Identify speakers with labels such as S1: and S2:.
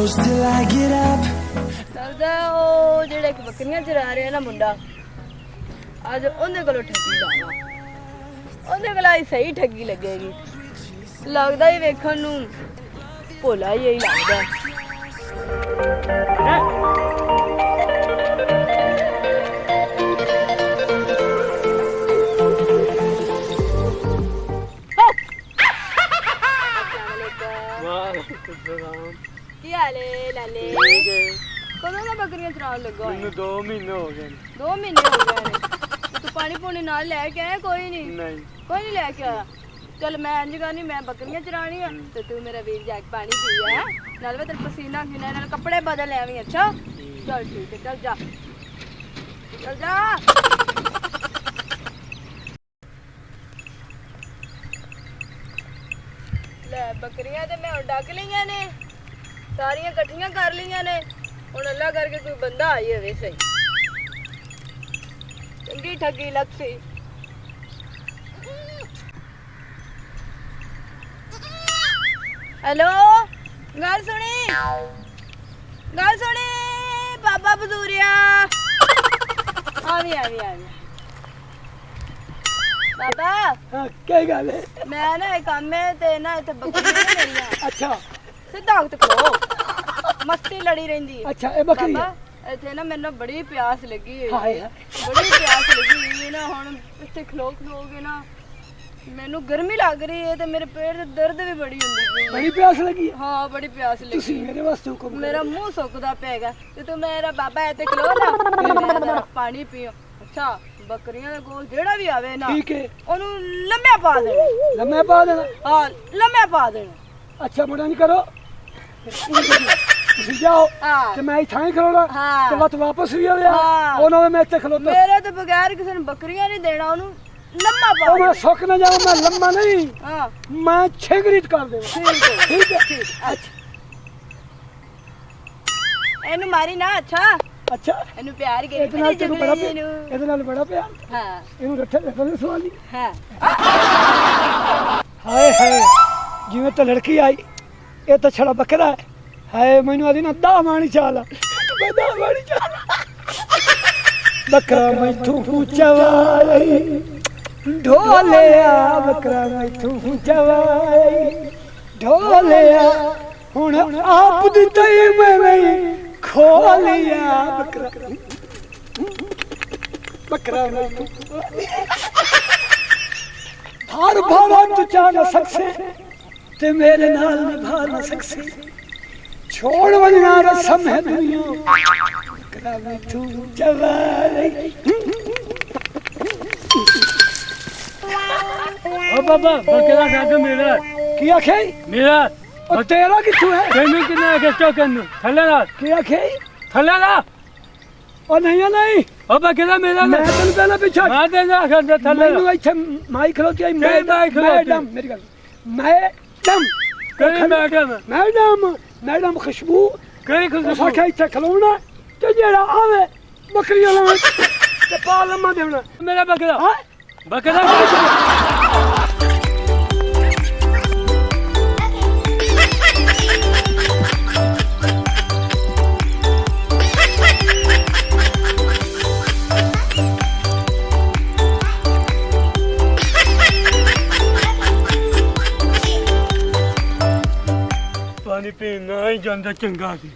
S1: close till I get up.
S2: ਸਰਦਾ ਉਹ ਜਿਹੜੇ ਕਿ ਬੱਕਰੀਆਂ ਚਰਾ ਰਿਹਾ ਨਾ ਮੁੰਡਾ ਅੱਜ ਉਹਦੇ ਕੋਲੋਂ ਠੱਗੀ ਲਾਵਾਂ ਉਹਦੇ ਕੋਲ ਆਈ ਸਹੀ ਠੱਗੀ ਲੱਗੇਗੀ ਲੱਗਦਾ ਹੀ ਵੇਖਣ ਨੂੰ ਭੋਲਾ ਹੀ ਲੱਗਦਾ ਕੀ ਹਾਲ ਏ ਲਾਲੇ ਕਦੋਂ ਦਾ ਬੱਕਰੀਆਂ ਚਰਾਉਣ ਲੱਗਾ
S3: ਮੈਨੂੰ 2 ਮਹੀਨੇ ਹੋ ਗਏ
S2: 2 ਮਹੀਨੇ ਹੋ ਗਏ ਨੇ ਤੂੰ ਪਾਣੀ ਪੂਣੀ ਨਾਲ ਲੈ ਕੇ ਆਇਆ ਕੋਈ ਨਹੀਂ ਲੈ ਕੇ ਆਇਆ ਚੱਲ ਮੈਂ ਇੰਜ ਕਰਨੀ ਮੈਂ ਬੱਕਰੀਆਂ ਚਰਾਣੀ ਆ ਤੇ ਤੂੰ ਮੇਰਾ ਵੀਰ ਜਾ ਕੇ ਪਾਣੀ ਪੀ ਆ ਨਾਲ ਮੈਂ ਤੇਰਾ ਪਸੀਨਾ ਗਿਣਾ ਨਾਲ ਕੱਪੜੇ ਬਦਲ ਆਵੀਂ ਅੱਛਾ ਚੱਲ ਠੀਕ ਹੈ ਚੱਲ ਜਾ ਲੈ ਬੱਕਰੀਆਂ ਤੇ ਮੈਂ ਡੱਕ ਲਈਆਂ ਨੇ ਸਾਰੀਆਂ ਇਕੱਠੀਆਂ ਕਰ ਲਈਆਂ ਨੇ ਹੁਣ ਅੱਲਾ ਕਰਕੇ ਕੋਈ ਬੰਦਾ ਆਈ ਹੋਵੇ ਸਹੀ ਚੰਗੀ ਠੱਗੀ ਲੱਗ ਸੀ ਹੈਲੋ ਗੱਲ ਸੁਣੀ ਬਾਬਾ ਬਜ਼ੂਰੀਆ ਆਵੀ ਬਾਬਾ
S3: ਹਾਂ ਕੀ ਗੱਲ ਹੈ
S2: ਮੈਂ ਨਾ ਇਹ ਕੰਮ ਹੈ ਤੇ ਨਾ ਇੱਥੇ ਬੱਕਰੀਆਂ ਨੇ ਮੇਰੀਆਂ
S3: ਅੱਛਾ
S2: ਸਿੱਧਾ ਹੱਥ ਖਲੋ ਮਸਤੀ ਲੜੀ ਰਹਿੰਦੀ ਹੈ
S3: ਅੱਛਾ ਇਹ ਬੱਕਰੀ ਹੈ
S2: ਬਾਬਾ ਇੱਥੇ ਨਾ ਮੈਨੂੰ ਬੜੀ ਪਿਆਸ ਲੱਗੀ ਹੋਈ
S3: ਹਾਏ
S2: ਹੈ ਬੜੀ ਪਿਆਸ ਲੱਗੀ ਹੋਈ ਹੈ ਨਾ ਹੁਣ ਇੱਥੇ ਖਲੋ ਕੇ ਨਾ ਮੈਨੂੰ ਗਰਮੀ ਲੱਗ ਰਹੀ ਹੈ ਤੇ ਮੇਰੇ ਪੇਟ ਦੇ ਦਰਦ ਵੀ ਬੜੀ ਹੁੰਦੀ ਪਈ
S3: ਬੜੀ ਪਿਆਸ ਲੱਗੀ
S2: ਹਾਂ ਬੜੀ ਪਿਆਸ ਲੱਗੀ
S3: ਤੁਸੀਂ ਮੇਰੇ ਵਾਸਤੇ ਹੁਕਮ ਕਰੋ
S2: ਮੇਰਾ ਮੂੰਹ ਸੁੱਕਦਾ ਪੈਗਾ ਤੇ ਤੂੰ ਮੇਰਾ ਬਾਬਾ ਇੱਥੇ ਖਲੋ ਨਾ ਤੇ ਪਾਣੀ ਪੀਓ ਅੱਛਾ ਬੱਕਰੀਆਂ ਦੇ ਕੋਲ ਜਿਹੜਾ ਵੀ ਆਵੇ ਨਾ
S3: ਠੀਕ ਹੈ
S2: ਉਹਨੂੰ ਲੰਮਿਆ ਪਾ ਦੇਣਾ ਹਾਂ ਲੰਮਿਆ ਪਾ ਦੇਣਾ
S3: ਅੱਛਾ ਮੁੰਡਾ ਨਹੀਂ ਕਰੋ ਤੁਸੀਂ ਜਾਓ ਤੇ ਮੈਂ ਇੱਥੇ ਹੀ ਖਲੋਣਾ ਤੇ ਬਾਅਦ ਵਾਪਸ ਵੀ ਆਇਆ ਉਹਨਾਂ ਮੈਂ ਇੱਥੇ ਖਲੋਤਾ
S2: ਮੇਰੇ ਤੋਂ ਬਗੈਰ ਕਿਸੇ ਨੂੰ ਬੱਕਰੀਆਂ ਨਹੀਂ ਦੇਣਾ ਉਹਨੂੰ ਲੰਮਾ ਪਾ
S3: ਉਹ ਮੈਂ ਸੁੱਕ ਨਾ ਜਾਵਾਂ ਮੈਂ ਲੰਮਾ ਨਹੀਂ
S2: ਹਾਂ
S3: ਮੈਂ ਛੇਗਰੀਤ ਕਰ ਦੇਵਾਂ ਠੀਕ ਹੈ
S2: ਅੱਛਾ ਇਹਨੂੰ ਮਾਰੀ ਨਾ ਅੱਛਾ ਇਹਨੂੰ ਪਿਆਰ ਕੇ
S3: ਇਹਦੇ ਨਾਲ ਤੈਨੂੰ ਬੜਾ ਇਹਦੇ ਨਾਲ ਬੜਾ ਪਿਆਰ
S2: ਹਾਂ
S3: ਇਹਨੂੰ ਰੱਖਣ ਸਵਾਲੀ
S2: ਹਾਂ
S3: ਹਾਏ ਜਿਵੇਂ ਤਾਂ ਲੜਕੀ ਆਈ ਇਹ ਤਾਂ ਛੜਾ ਬੱਕਰਾ ਹੈ ਮੈਨੂੰ ਆਦੀ ਨਾ ਦਾ ਮਾਣੀ ਚਾਲ ਮੈਂ ਦਾ ਮਾਣੀ ਚਾਲ ਬੱਕਰਾ ਮੈਥੋਂ ਚਵਾਈ ਢੋਲਿਆ ਬੱਕਰਾ ਮੈਥੋਂ ਚਵਾਈ ਢੋਲਿਆ ਹੁਣ ਆਪ ਦੀ ਤਈ ਮੈਂ ਖੋਲਿਆ ਬੱਕਰਾ ਮੈਥੋਂ ਭਾਰ ਭਾਰਾ ਤੂੰ ਚਾ ਨਾ ਸਕਸੇ ਤੇ ਮੇਰੇ ਨਾਲ ਨਿਭਾ ਨਾ ਸਕਸੇ छोड़ वजना रसम है दुनिया करा में तू जवाई
S4: ओ बाबा बकरा साथ मेरा
S3: की आखे
S4: मेरा
S3: और तेरा किथु है
S4: तेनू किन्ना गेस्टो कन्नू थल्ले ला
S3: की आखे
S4: थल्ले ला
S3: और नहीं
S4: ओ बकरा मेरा
S3: मैं तन पहले पीछे
S4: मैं तेरा कर दे थल्ले ला
S3: मैं इथे माई खलोती आई मैडम मेरी गल मैडम खुशबू
S4: कई खुशबू
S3: साखा इथे खलोना ते जेड़ा आवे बकरियां लावे ते पा लम्मा देना
S4: मेरा बकरा
S3: हां
S4: बकरा ਪਾਣੀ ਪੀਣਾ ਹੀ ਜਾਂਦਾ ਚੰਗਾ ਸੀ